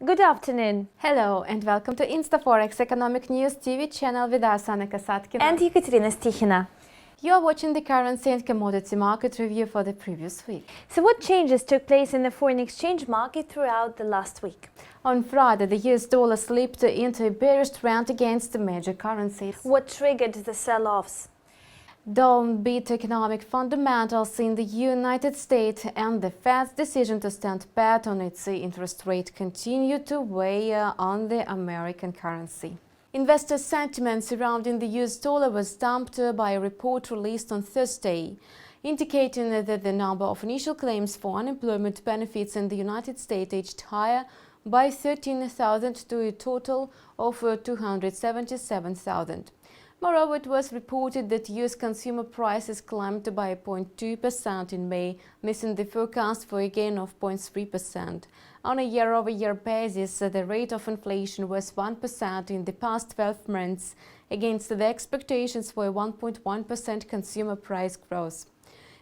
Good afternoon. Hello and welcome to InstаФорекс Economic News TV channel with us, Anna Kasatkina And Ekaterina Stikhina. You are watching the currency and commodity market review for the previous week. So what changes took place in the foreign exchange market throughout the last week? On Friday, the US dollar slipped into a bearish trend against the major currencies. What triggered the sell-offs? Downbeat economic fundamentals in the United States and the Fed's decision to stand pat on its interest rate continue to weigh on the American currency. Investor sentiment surrounding the US dollar was damped by a report released on Thursday, indicating that the number of initial claims for unemployment benefits in the United States edged higher by 13,000 to a total of 277,000. Moreover, it was reported that U.S. consumer prices climbed by 0.2% in May, missing the forecast for a gain of 0.3%. On a year-over-year basis, the rate of inflation was 1% in the past 12 months, against the expectations for a 1.1% consumer price growth.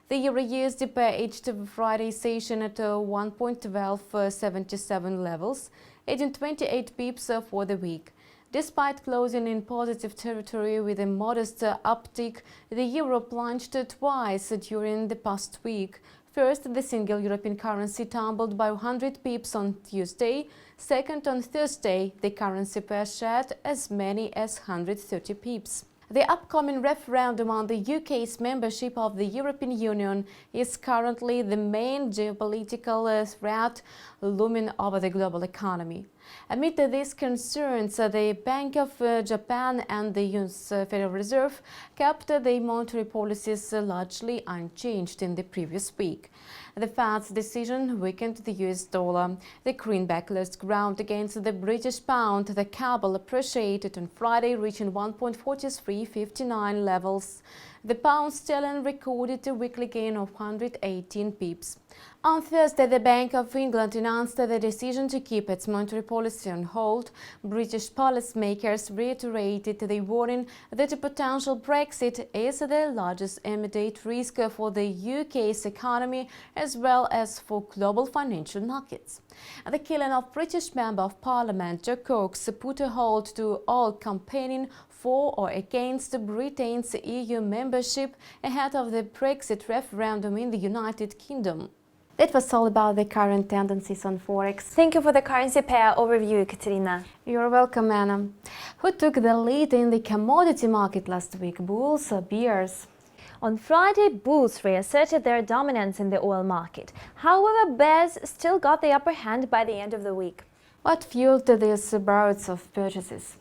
The Euro-USD pair edged Friday's session at 1.1277 levels, adding 28 pips for the week. Despite closing in positive territory with a modest uptick, the euro plunged twice during the past week. First, the single European currency tumbled by 100 pips on Tuesday. Second, on Thursday, the currency pair shed as many as 130 pips. The upcoming referendum on the UK's membership of the European Union is currently the main geopolitical threat looming over the global economy. Amid these concerns, the Bank of Japan and the US Federal Reserve kept their monetary policies largely unchanged in the previous week. The Fed's decision weakened the US dollar. The greenback lost ground against the British pound. The cable appreciated on Friday, reaching 1.4359 levels. The pound sterling recorded a weekly gain of 118 pips. On Thursday, the Bank of England announced the decision to keep its monetary policy on hold. British policymakers reiterated their warning that a potential Brexit is the largest immediate risk for the UK's economy as well as for global financial markets. The killing of British Member of Parliament Joe Cox put a halt to all campaigning for or against Britain's EU membership ahead of the Brexit referendum in the United Kingdom. That was all about the current tendencies on Forex. Thank you for the currency pair overview, Ekaterina. You're welcome, Anna. Who took the lead in the commodity market last week, bulls or bears? On Friday, bulls reasserted their dominance in the oil market. However, bears still got the upper hand by the end of the week. What fueled these bouts of purchases?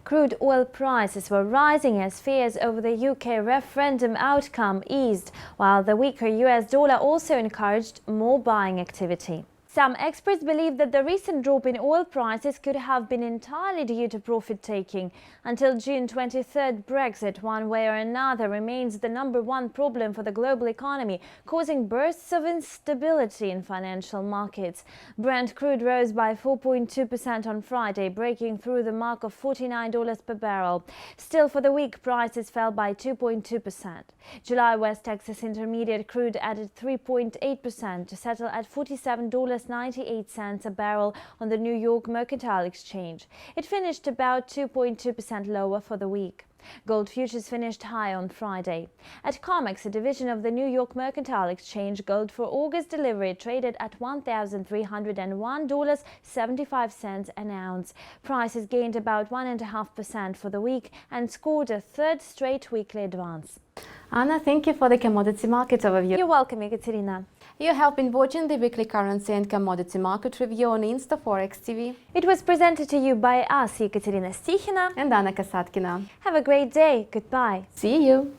Crude oil prices were rising as fears over the UK referendum outcome eased, while the weaker US dollar also encouraged more buying activity. Some experts believe that the recent drop in oil prices could have been entirely due to profit-taking. Until June 23rd, Brexit, one way or another, remains the #1 problem for the global economy, causing bursts of instability in financial markets. Brent crude rose by 4.2% on Friday, breaking through the mark of $49 per barrel. Still, for the week, prices fell by 2.2%. July West Texas Intermediate crude added 3.8% to settle at $47.98 a barrel on the New York Mercantile Exchange. It finished about 2.2% lower for the week. Gold futures finished high on Friday. At COMEX, a division of the New York Mercantile Exchange, gold for August delivery traded at $1,301.75 an ounce. Prices gained about 1.5% for the week and scored a third straight weekly advance. Anna, thank you for the commodity market overview. You're welcome, Ekaterina. You have been watching the weekly currency and commodity market review on ИнстаФорекс TV. It was presented to you by us, Ekaterina Stikhina and Anna Kasatkina. Have a great day. Goodbye. See you.